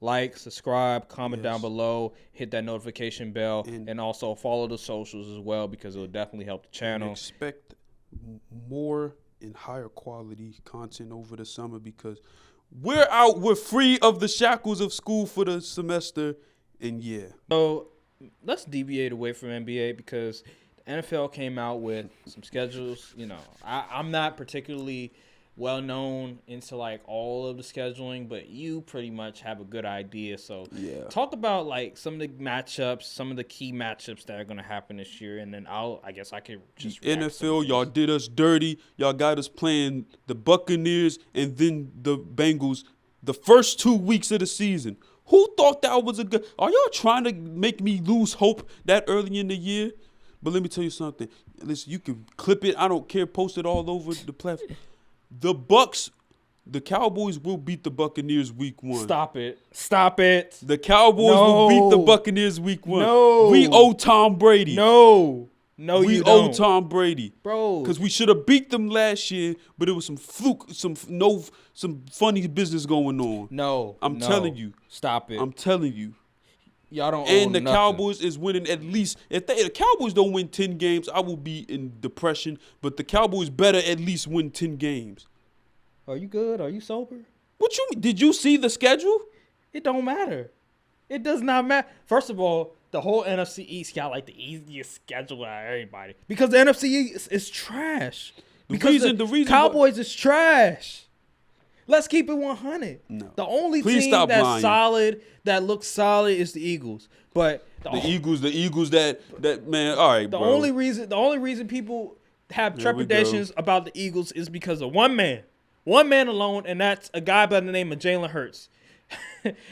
like, subscribe, comment down below, hit that notification bell, and also follow the socials as well because it will definitely help the channel. Expect more and higher quality content over the summer because we're free of the shackles of school for the semester, and So let's deviate away from NBA because the NFL came out with some schedules. You know, I'm not particularly well known into like all of the scheduling, but you pretty much have a good idea. So talk about like some of the matchups, some of the key matchups that are going to happen this year, and then I guess I could just NFL. Y'all did us dirty. Y'all got us playing the Buccaneers and then the Bengals the first 2 weeks of the season. Who thought that was a good? Are y'all trying to make me lose hope that early in the year? But let me tell you something. Listen, you can clip it. I don't care. Post it all over the platform. The Cowboys will beat the Buccaneers week 1. Stop it. Stop it. The Cowboys will beat the Buccanears week 1. No. We owe Tom Brady. No, we owe Tom Brady. Bro. Because we should have beat them last year, but it was some fluke, some funny business going on. No. I'm telling you. Stop it. I'm telling you. Y'all don't And own the nothing. Cowboys is winning at least. If the Cowboys don't win 10 games, I will be in depression. But the Cowboys better at least win 10 games. Are you good? Are you sober? What you mean? Did you see the schedule? It don't matter. It does not matter. First of all, the whole NFC East got like the easiest schedule out of everybody because the NFC East is trash. The reason Cowboys is trash. Let's keep it 100. No. The only Please team stop that's lying. solid, that looks solid, is the Eagles. But the Eagles that man. All right, the bro. only reason people have trepidations about the Eagles is because of one man alone, and that's a guy by the name of Jalen Hurts.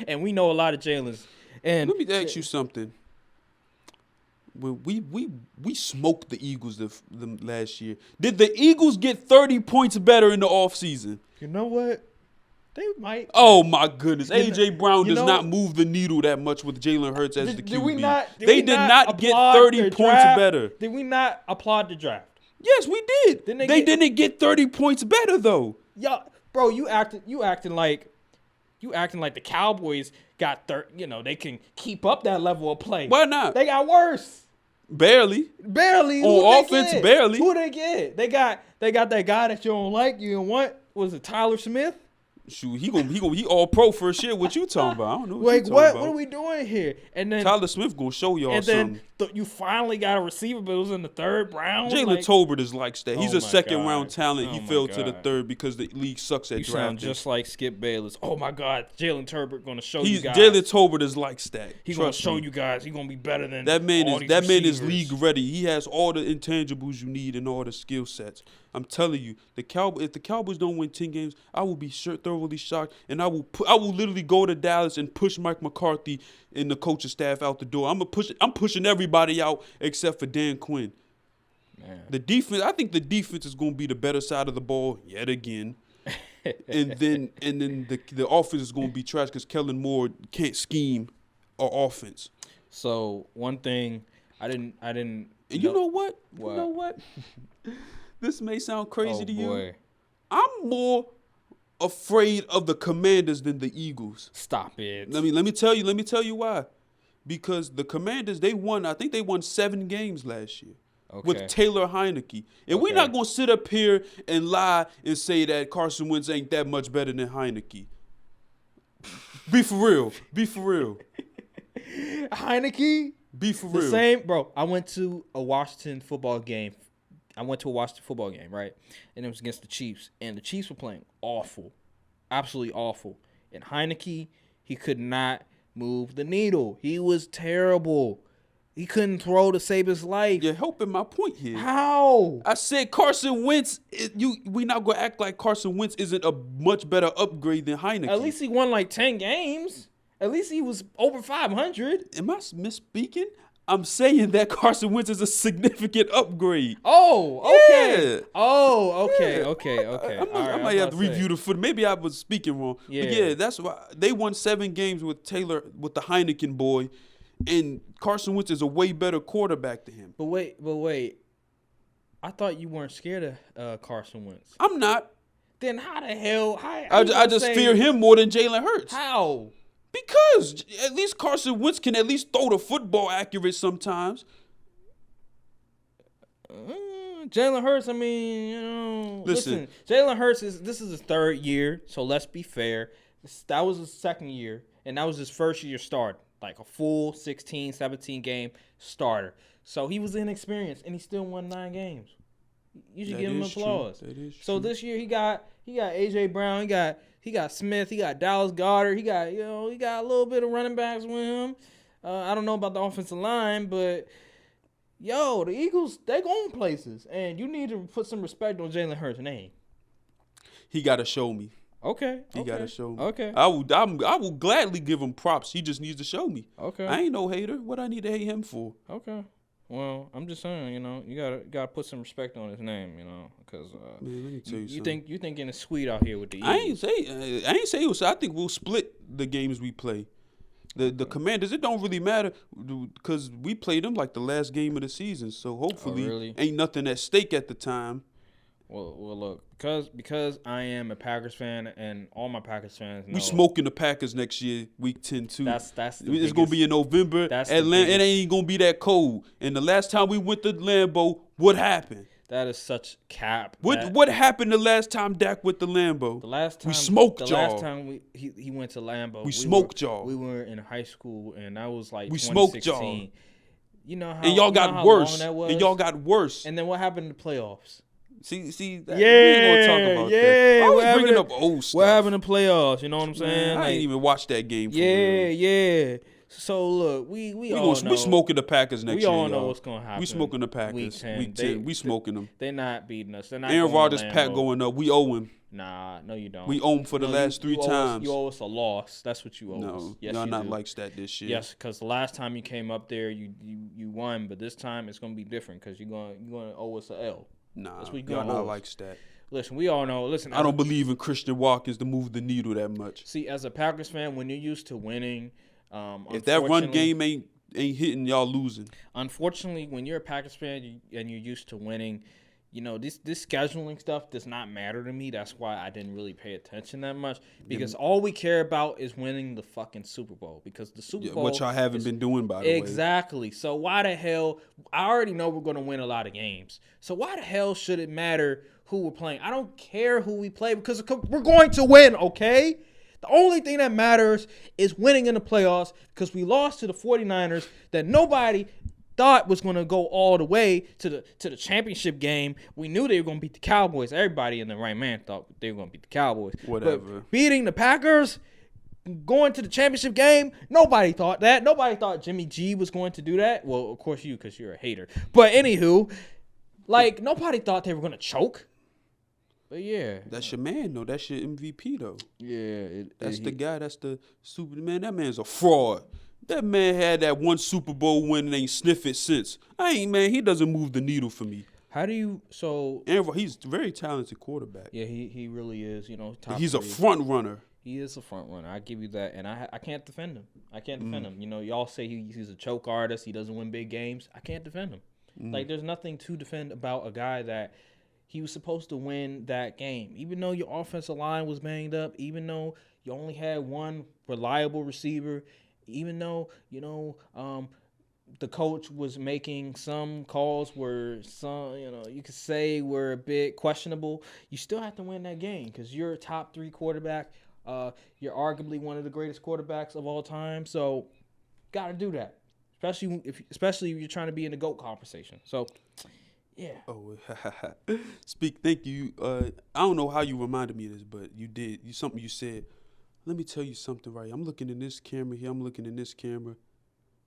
And we know a lot of Jalen's. And let me ask you something. When we smoked the Eagles the last year. Did the Eagles get 30 points better in the offseason? You know what? They might. Oh, my goodness. A.J. Brown does not move the needle that much with Jalen Hurts as the QB. They did not get 30 points better. Did we not applaud the draft? Yes, we did. They didn't get 30 points better, though. Yeah, bro, you acting like the Cowboys got 30. You know, they can keep up that level of play. Why not? They got worse. Barely. On offense, barely. Who they get? They got that guy that you don't like. You don't want. Was it Tyler Smith? Shoot, he all pro first year. What you talking about? I don't know what you talking about. What are we doing here? And then Tyler Smith gonna show y'all something. And then you finally got a receiver, but it was in the 3rd round. Jalen Tolbert is like that. He's a second-round talent. He fell to the 3rd because the league sucks at drafting. You sound just like Skip Bayless. Oh, my God. Jalen Tolbert going to show you guys. Jalen Tolbert is like that. He's going to show you guys. He's going to be better than that man all is. These that man receivers. is league ready. He has all the intangibles you need and all the skill sets. I'm telling you, if the Cowboys don't win 10 games, I will be thoroughly shocked, and I will literally go to Dallas and push Mike McCarthy and the coaching staff out the door. I'm pushing everybody out except for Dan Quinn. Man. The defense, I think the defense is going to be the better side of the ball yet again. and then the offense is going to be trash because Kellen Moore can't scheme or offense. So one thing I didn't. And you know what? You know what? This may sound crazy to you. I'm more afraid of the Commanders than the Eagles. Stop it. Let me tell you why. Because the Commanders, I think they won 7 games last year. Okay. With Taylor Heineke. And we're not going to sit up here and lie and say that Carson Wentz ain't that much better than Heineke. Be for real. Heineke? Be for real. The same, bro. I went to a Washington football game, right? And it was against the Chiefs. And the Chiefs were playing awful. Absolutely awful. And Heineke, he could not move the needle. He was terrible. He couldn't throw to save his life. You're helping my point here. How? I said Carson Wentz, we not going to act like Carson Wentz isn't a much better upgrade than Heineke. At least he won like 10 games. At least he was over 500. Am I misspeaking? I'm saying that Carson Wentz is a significant upgrade. Oh, okay. Yeah. Oh, okay, Yeah. okay. I might have to review the footage. Maybe I was speaking wrong. Yeah. But yeah, that's why they won 7 games with the Heineken boy, and Carson Wentz is a way better quarterback than him. But wait. I thought you weren't scared of Carson Wentz. I'm not. Then how the hell? I just fear him more than Jalen Hurts. How? Because at least Carson Wentz can at least throw the football accurate sometimes. Jalen Hurts, I mean, listen, Jalen Hurts this is his third year, so let's be fair. That was his second year, and that was his first year start, like a full 16, 17 game starter. So he was inexperienced, and he still won 9 games. You should give him applause. That is so true. this year he got AJ Brown, he got Smith, he got Dallas Goedert, he got a little bit of running backs with him. I don't know about the offensive line, but the Eagles, they going places, and you need to put some respect on Jalen Hurts' name. He got to show me. Okay. He got to show me. Okay. I will gladly give him props. He just needs to show me. Okay. I ain't no hater. What I need to hate him for? Okay. Well, I'm just saying, you gotta put some respect on his name, because man, let me tell you you thinking it's sweet out here with the Eagles. I ain't say it was. I think we'll split the games we play. The Commanders, it don't really matter because we played them like the last game of the season. So hopefully ain't nothing at stake at the time. Well, look, because I am a Packers fan and all my Packers fans know. We smoking the Packers next year, week 10 too. It's gonna be in November. Atlanta, it ain't gonna be that cold. And the last time we went to Lambeau, what happened? That is such cap. What happened the last time Dak went to Lambeau? The last time we smoked y'all. The last time he went to Lambeau, we smoked y'all. We were in high school, and that was like we 2016. Smoked y'all. You know how and y'all got worse. And y'all got worse. And then what happened in the playoffs? See, we ain't gonna talk about that. I was bringing up old stuff. What happened in the playoffs? You know what I'm saying? I ain't even watched that game. For real. Yeah. So look, we all know. We smoking the Packers next year. We all know what's gonna happen. We smoking the Packers. Week 10. We smoking them. They're not beating us. They're not. Aaron Rodgers, Pat going up. We owe him. Nah, no, you don't. We owe him for the last 3 times. You owe us a loss. That's what you owe us. Yes, y'all you not do. like that this year. Yes, because the last time you came up there, you won, but this time it's gonna be different because you're gonna owe us a L. Nah, that's what y'all not like that. Listen, we all know. Listen, I don't believe in Christian Watkins to move the needle that much. See, as a Packers fan, when you're used to winning, if that run game ain't hitting, y'all losing. Unfortunately, when you're a Packers fan and you're used to winning, this scheduling stuff does not matter to me. That's why I didn't really pay attention that much because all we care about is winning the fucking Super Bowl because the Super Bowl, which y'all haven't been doing by the way. Exactly. So why the hell? I already know we're going to win a lot of games. So why the hell should it matter who we're playing? I don't care who we play because we're going to win. Okay. The only thing that matters is winning in the playoffs because we lost to the 49ers that nobody thought was going to go all the way to the championship game. We knew they were going to beat the Cowboys. Everybody in the right man thought they were going to beat the Cowboys. Whatever. But beating the Packers, going to the championship game, nobody thought that. Nobody thought Jimmy G was going to do that. Well, of course you because you're a hater. But anywho, nobody thought they were going to choke. But yeah. That's your man, though. That's your MVP, though. Yeah. That's the guy. That's the Superman. That man's a fraud. That man had that one Super Bowl win and ain't sniff it since. He doesn't move the needle for me. How do you, he's a very talented quarterback. Yeah, he really is, top He's 3. a front runner. He is a front runner. I give you that. And I can't defend him. I can't defend him. Y'all say he's a choke artist. He doesn't win big games. I can't defend him. There's nothing to defend about a guy that he was supposed to win that game. Even though your offensive line was banged up, even though you only had one reliable receiver, even though, the coach was making some calls where you could say were a bit questionable, you still have to win that game because you're a top 3 quarterback. You're arguably one of the greatest quarterbacks of all time. So, got to do that, especially if you're trying to be in the GOAT conversation. So, yeah. Oh, thank you. I don't know how you reminded me of this, but you did. Something you said. Let me tell you something, right? I'm looking in this camera here. I'm looking in this camera.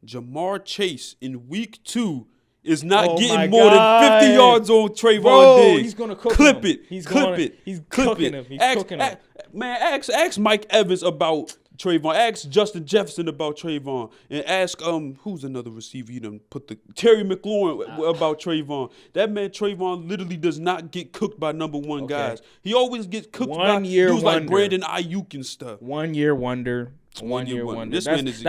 Jamar Chase in week 2 is not getting more than 50 yards on Trayvon Diggs. He's going to cook Clip him. it. He's clip it. He's clip cooking it. him. He's cooking him. Man, ask Mike Evans about Trayvon. Ask Justin Jefferson about Trayvon. And ask who's another receiver you done put Terry McLaurin about Trayvon. That man Trayvon literally does not get cooked by number 1 guys. He always gets cooked by dudes like Brandon Ayuk and stuff. 1 year wonder. 1 year wonder. This man is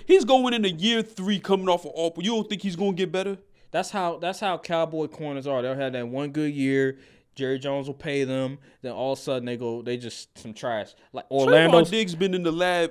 he's going into year 3 coming off of all. You don't think he's going to get better? That's how Cowboy corners are. They'll have that one good year. Jerry Jones will pay them. Then all of a sudden they just some trash. Like Orlando Diggs been in the lab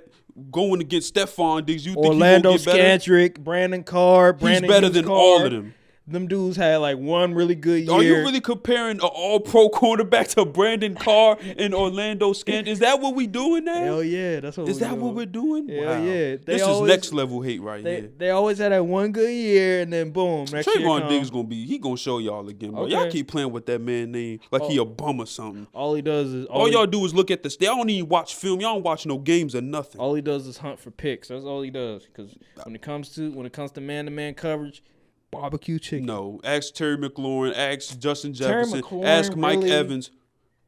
going against Stephon Diggs, you Orlando think he will get better? Scantrick, Brandon Carr, He's better than all of them. Them dudes had like one really good year. Are you really comparing an all-pro cornerback to Brandon Carr and Orlando Scant? Is that what we doing now? Hell yeah, that's what we're doing. Is that what we're doing? Hell wow. yeah. This is next level hate right here. They always had that one good year, and then boom, next year Trayvon Diggs gonna show y'all again, bro. Okay. Y'all keep playing with that man name like he a bum or something. All he does is all y'all do is look at the stats. Y'all don't even watch film. Y'all don't watch no games or nothing. All he does is hunt for picks. That's all he does. Because when it comes to man-to-man coverage, barbecue chicken. No, ask Terry McLaurin, ask Justin Jefferson, ask Mike Evans.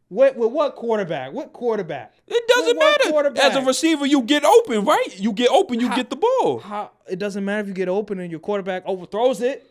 With what quarterback? What quarterback? It doesn't matter. As a receiver, you get open, right? You get open, you get the ball. It doesn't matter if you get open and your quarterback overthrows it.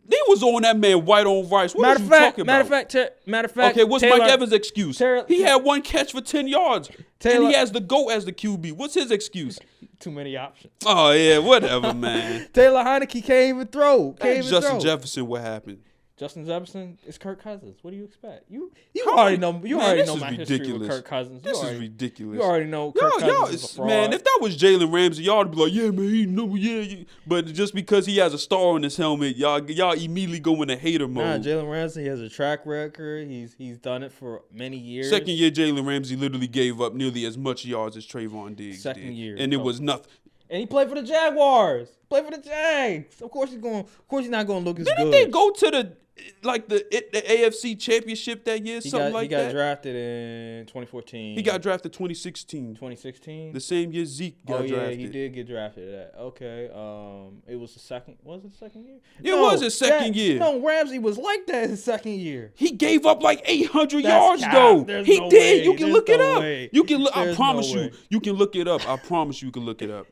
He was on that man white on rice. What are you talking about? Matter of fact. Okay, what's Mike Evans' excuse? He had one catch for 10 yards. And he has the GOAT as the QB. What's his excuse? Too many options. Oh, yeah, whatever, man. Taylor Heineke can't even throw. Justin Jefferson, what happened? Justin Jefferson is Kirk Cousins. What do you expect? You already know. You already know my history with Kirk Cousins. This is ridiculous. You already know Kirk Cousins is a fraud. Man, if that was Jalen Ramsey, y'all would be like, yeah, man, he knew, yeah. But just because he has a star on his helmet, y'all immediately go in a hater mode. Nah, Jalen Ramsey has a track record. He's done it for many years. Second year, Jalen Ramsey literally gave up nearly as much yards as Trayvon Diggs did. Second year, and it was nothing. And he played for the Jaguars. Played for the Jags. Of course he's not going to look as good. Didn't they go to the AFC Championship that year? He got drafted in 2014. He got drafted 2016. 2016? The same year Zeke got drafted. Oh, yeah, he did get drafted. Okay. It was the second. Was it the second year? It was his second year. No, Ramsey was like that his second year. He gave up like 800 yards, though. He did. You can look it up. You can look. I promise you. You can look it up. I promise you can look it up.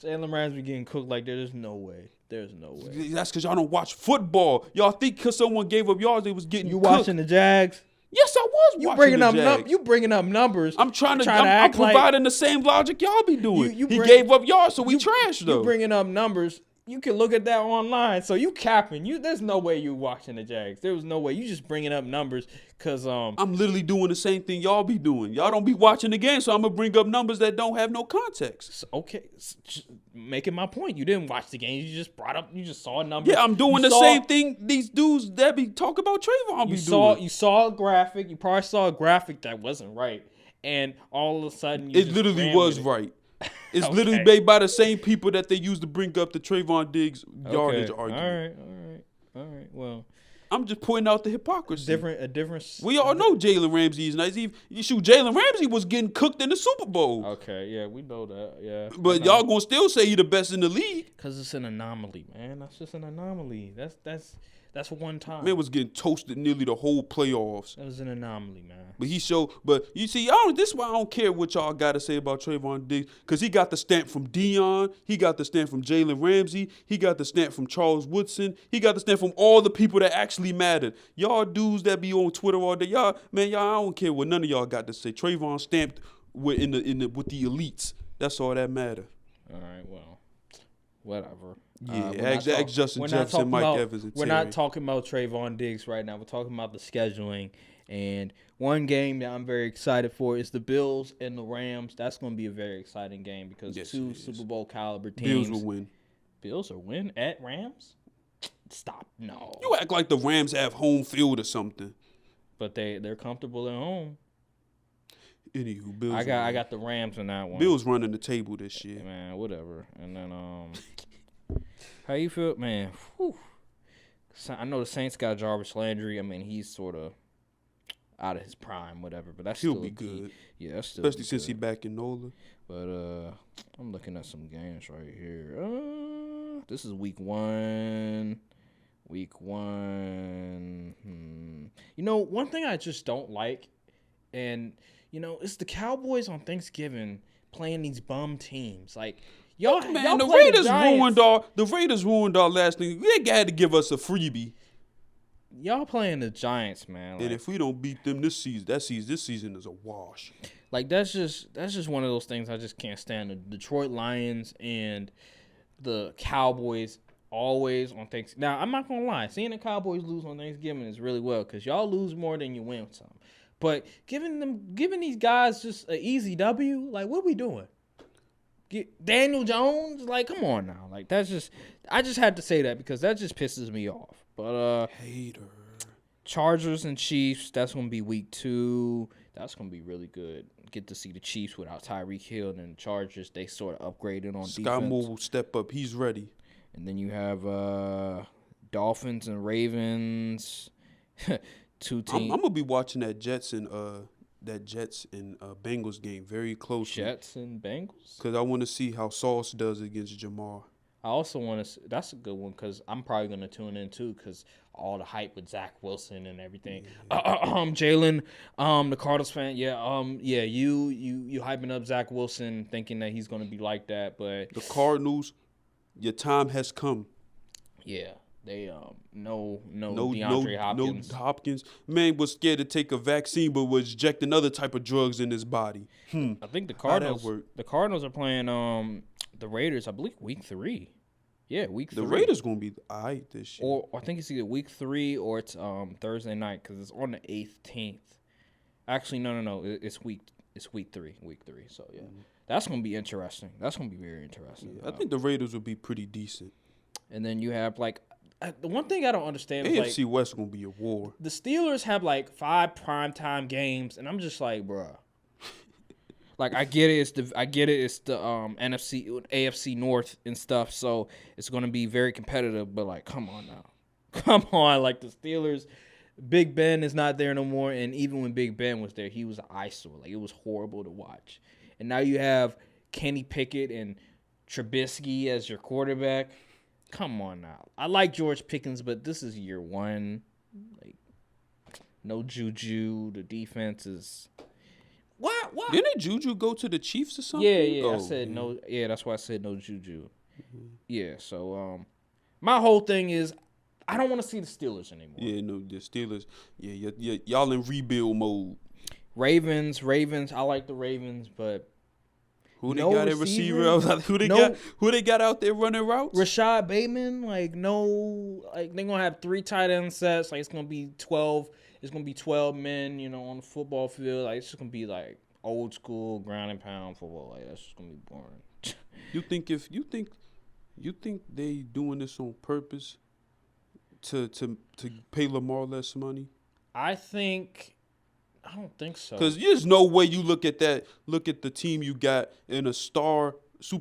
Jalen Ramsey getting cooked like that. There's no way. There's no way. That's because y'all don't watch football. Y'all think because someone gave up yards, they was getting cooked. Watching the Jags? Yes, I was watching the Jags. You bringing up numbers. I'm providing the same logic y'all be doing. He gave up yards, so we trashed, though. You bringing up numbers. You can look at that online. So you capping. There's no way you watching the Jags. There was no way. You just bringing up numbers because I'm literally doing the same thing y'all be doing. Y'all don't be watching the game, so I'm gonna bring up numbers that don't have no context. Okay, making my point. You didn't watch the game. You just brought up. You just saw a number. Yeah, I'm doing the same thing. These dudes that be talking about Trayvon be doing. You saw a graphic. You probably saw a graphic that wasn't right, and all of a sudden it literally was right. It's literally made by the same people that they used to bring up the Trayvon Diggs yardage argument. All right. Well, I'm just pointing out the hypocrisy. A difference. We all know Jalen Ramsey is nice. Jalen Ramsey was getting cooked in the Super Bowl. Okay, yeah, we know that. Yeah, but y'all gonna still say he the best in the league? Cause it's an anomaly, man. That's just an anomaly. That's one time. Man was getting toasted nearly the whole playoffs. That was an anomaly, man. But but you see, this is why I don't care what y'all got to say about Trayvon Diggs, because he got the stamp from Dion, he got the stamp from Jalen Ramsey, he got the stamp from Charles Woodson, he got the stamp from all the people that actually mattered. Y'all dudes that be on Twitter all day, I don't care what none of y'all got to say. Trayvon stamped with the elites. That's all that matter. All right, well, whatever. Yeah, ask Justin Jefferson, Mike Evans, and We're Terry. not talking about Trayvon Diggs right now. We're talking about the scheduling. And one game that I'm very excited for is the Bills and the Rams. That's going to be a very exciting game because two Super Bowl caliber teams. Bills will win. Bills will win at Rams? Stop. No. You act like the Rams have home field or something. But they're comfortable at home. Anywho, Bills. I got the Rams in that one. Bills running the table this year. Man, whatever. And then how you feel, man? Whew. I know the Saints got Jarvis Landry. I mean, he's sort of out of his prime, whatever. But he'll be good. Yeah, that's still especially since he's back in NOLA. But I'm looking at some games right here. This is week 1. Week 1. You know, one thing I just don't like, and it's the Cowboys on Thanksgiving playing these bum teams. Like y'all, man, the Raiders ruined our last thing. They had to give us a freebie. Y'all playing the Giants, man. And if we don't beat them this season, this season is a wash. Like that's just one of those things I just can't stand. The Detroit Lions and the Cowboys always on Thanksgiving. Now I'm not gonna lie, seeing the Cowboys lose on Thanksgiving is really well because y'all lose more than you win some. But giving these guys just an easy W, like what are we doing? Daniel Jones, like, come on now. Like, I just had to say that because that just pisses me off. But hater. Chargers and Chiefs, that's gonna be week 2. That's gonna be really good. Get to see the Chiefs without Tyreek Hill, and the Chargers, they sort of upgraded on Sky defense. Moore will step up. He's ready. And then you have Dolphins and Ravens. 2 teams. I'm gonna be watching that Jets and Bengals game very closely. Jets and Bengals. Because I want to see how Sauce does against Jamar. I also want to. That's a good one because I'm probably gonna tune in too because all the hype with Zach Wilson and everything. Jalen, the Cardinals fan, you hyping up Zach Wilson, thinking that he's gonna be like that, but the Cardinals, your time has come. Yeah, they no DeAndre Hopkins. No Hopkins. Man was scared to take a vaccine, but was injecting other type of drugs in his body. I think the Cardinals. The Cardinals are playing the Raiders. I believe week 3. Yeah, week 3. The Raiders gonna be all right this year. Or I think it's either week 3 or it's Thursday night because it's on the 18th. Actually, no. It's week 3. Week 3. So yeah, that's gonna be interesting. That's gonna be very interesting. Yeah, I think the Raiders will be pretty decent. And then you have like the one thing I don't understand is AFC West gonna be a war. The Steelers have like 5 primetime games, and I'm just like, bruh. Like I get it, it's the NFC, AFC North and stuff, so it's gonna be very competitive. But like, come on now, come on. Like the Steelers, Big Ben is not there no more, and even when Big Ben was there, he was an eyesore. Like it was horrible to watch. And now you have Kenny Pickett and Trubisky as your quarterback. Come on now. I like George Pickens, but this is year 1. Like no Juju. The defense is. What? Didn't Juju go to the Chiefs or something? Yeah. I said no. Yeah, that's why I said no Juju. Mm-hmm. Yeah. So, my whole thing is, I don't want to see the Steelers anymore. Yeah, no, the Steelers. Yeah, y'all in rebuild mode. Ravens. I like the Ravens, but who they got at receiver? Who they got out there running routes? Rashad Bateman. Like they're gonna have 3 tight end sets. Like it's gonna be 12. It's going to be 12 men, on the football field. Like, it's just going to be, like, old school ground and pound football. Like, that's just going to be boring. You think they doing this on purpose to pay Lamar less money? I don't think so. Because there's no way you look at the team you got in a superstar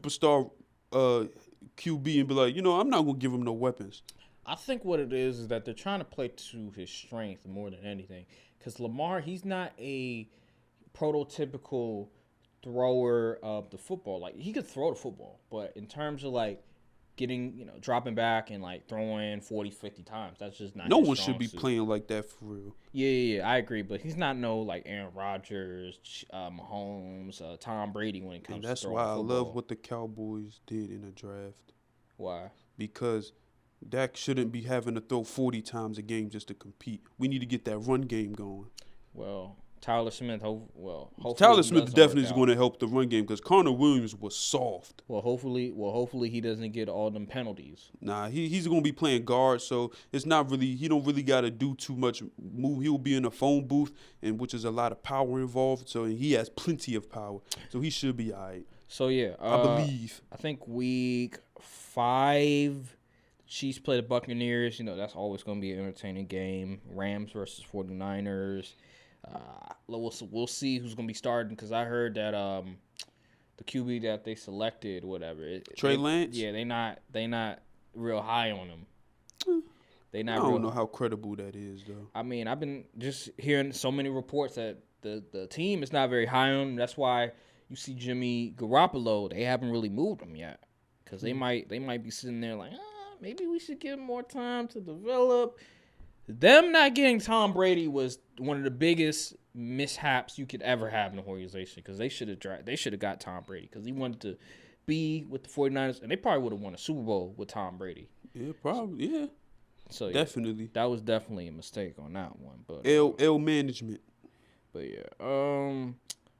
QB and be like, I'm not going to give him no weapons. I think what it is that they're trying to play to his strength more than anything. Because Lamar, he's not a prototypical thrower of the football. Like, he could throw the football. But in terms of, like, getting, dropping back and, like, throwing 40, 50 times, that's just not No his one strong should be suit. Playing like that for real. Yeah, I agree. But he's not like, Aaron Rodgers, Mahomes, Tom Brady when it comes to throwing football. And that's why I love what the Cowboys did in the draft. Why? Because Dak shouldn't be having to throw 40 times a game just to compete. We need to get that run game going. Well, Tyler Smith, hopefully Tyler Smith definitely is going to help the run game because Connor Williams was soft. Well, hopefully he doesn't get all them penalties. Nah, he's going to be playing guard, so it's not really he don't really got to do too much move. He'll be in a phone booth, and which is a lot of power involved. So he has plenty of power, so he should be all right. So yeah, I believe. I think week 5. Chiefs play the Buccaneers. That's always going to be an entertaining game. Rams versus 49ers. We'll see who's going to be starting because I heard that the QB that they selected, whatever. Trey Lance? Yeah, they not real high on him. I don't know how credible that is, though. I mean, I've been just hearing so many reports that the team is not very high on him. That's why you see Jimmy Garoppolo. They haven't really moved him yet because they might be sitting there like, maybe we should give him more time to develop. Them not getting Tom Brady was one of the biggest mishaps you could ever have in the organization because they should have got Tom Brady because he wanted to be with the 49ers, and they probably would have won a Super Bowl with Tom Brady. Yeah, probably, yeah. So definitely. That was definitely a mistake on that one. But L management. But yeah.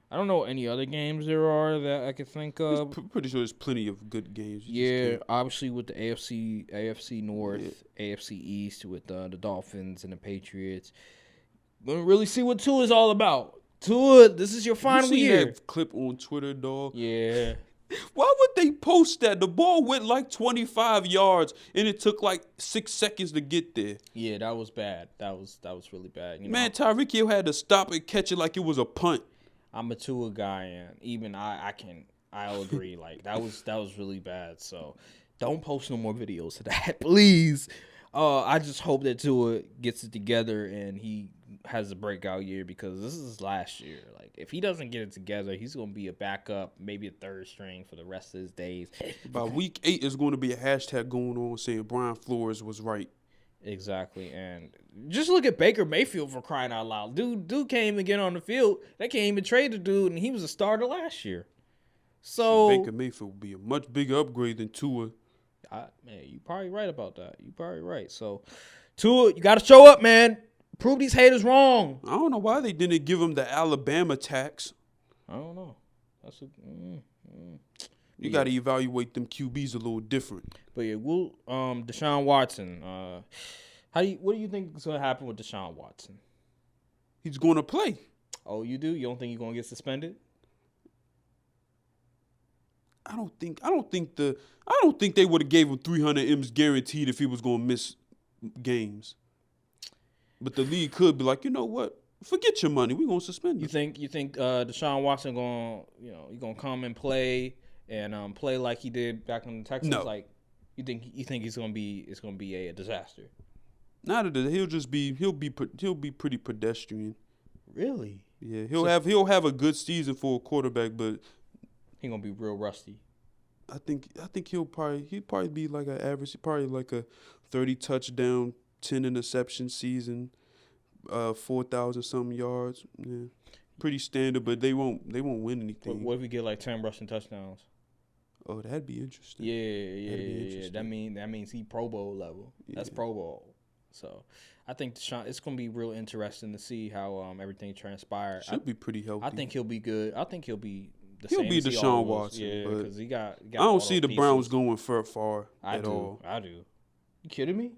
I don't know any other games there are that I could think of. Pretty sure there's plenty of good games. Yeah, obviously with the AFC North, AFC East with the Dolphins and the Patriots. Gonna really see what Tua is all about. Tua, this is your final year. That clip on Twitter, dog? Yeah. Why they post that? The ball went like 25 yards, and it took like 6 seconds to get there. Yeah, that was bad. That was really bad. You Man, know, Tyreek Hill had to stop and catch it like it was a punt. I'm a Tua guy, and even I'll agree. Like that was really bad. So don't post no more videos of that, please. I just hope that Tua gets it together and he has a breakout year, because this is his last year. Like if he doesn't get it together, he's gonna be a backup, maybe a third string for the rest of his days. By week 8, there's going to be a hashtag going on saying Brian Flores was right. Exactly, and just look at Baker Mayfield, for crying out loud. Dude can't even get on the field. They can't even trade the dude, and he was a starter last year. So Baker Mayfield would be a much bigger upgrade than Tua. Man, you probably right about that. You probably right. So Tua, you got to show up, man. Prove these haters wrong. I don't know why they didn't give him the Alabama tax. I don't know. That's You got to evaluate them QBs a little different. But yeah, we'll Deshaun Watson. What do you think is going to happen with Deshaun Watson? He's going to play. Oh, you do? You don't think he's going to get suspended? I don't think they would have gave him 300 M's guaranteed if he was going to miss games. But the league could be like, you know what? Forget your money. We're going to suspend you. You think Deshaun Watson he's going to come and play and play like he did back in the Texans? No. Like you think it's going to be a disaster? Not that he'll be pretty pedestrian. Really? Yeah, he'll have a good season for a quarterback, but he's going to be real rusty. I think he'll probably be like an average, probably like a 30 touchdown, 10 interception season, 4,000 something yards. Yeah, pretty standard, but they won't win anything. What if we get like 10 rushing touchdowns? Oh, that'd be interesting. Yeah. That means he Pro Bowl level. Yeah. That's Pro Bowl. So I think Deshaun, it's gonna be real interesting to see how everything transpires. Should be pretty healthy. I think he'll be good. I think he'll be. He'll be Deshaun Watson. Yeah, because he got. I don't see the Browns going far at all. I do. You kidding me?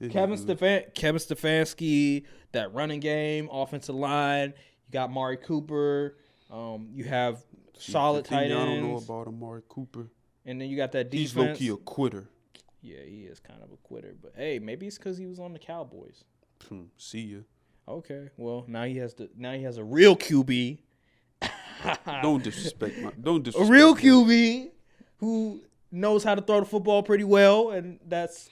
Kevin Stefanski, that running game, offensive line. You got Amari Cooper. You have solid tight ends. I don't know about Amari Cooper. And then you got that defense. He's low-key a quitter. Yeah, he is kind of a quitter. But, hey, maybe it's because he was on the Cowboys. See ya. Okay, well, now he has a real QB. Don't disrespect. A real QB who knows how to throw the football pretty well, and that's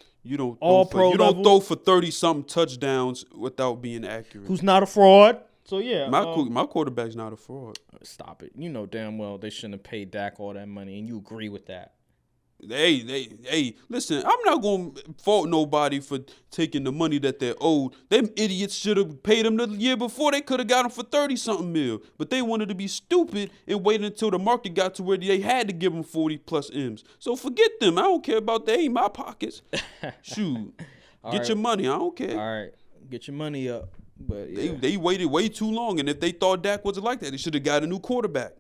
all pro level. You don't throw for 30-something touchdowns without being accurate. Who's not a fraud. So, yeah. My quarterback's not a fraud. Stop it. You know damn well they shouldn't have paid Dak all that money, and you agree with that. Hey, listen, I'm not going to fault nobody for taking the money that they're owed. Them idiots should have paid them the year before. They could have got them for 30-something mil. But they wanted to be stupid and waited until the market got to where they had to give them 40-plus M's. So forget them. I don't care about they ain't my pockets. Shoot. Get your money. I don't care. All right. Get your money up. But yeah. They waited way too long, and if they thought Dak wasn't like that, they should have got a new quarterback.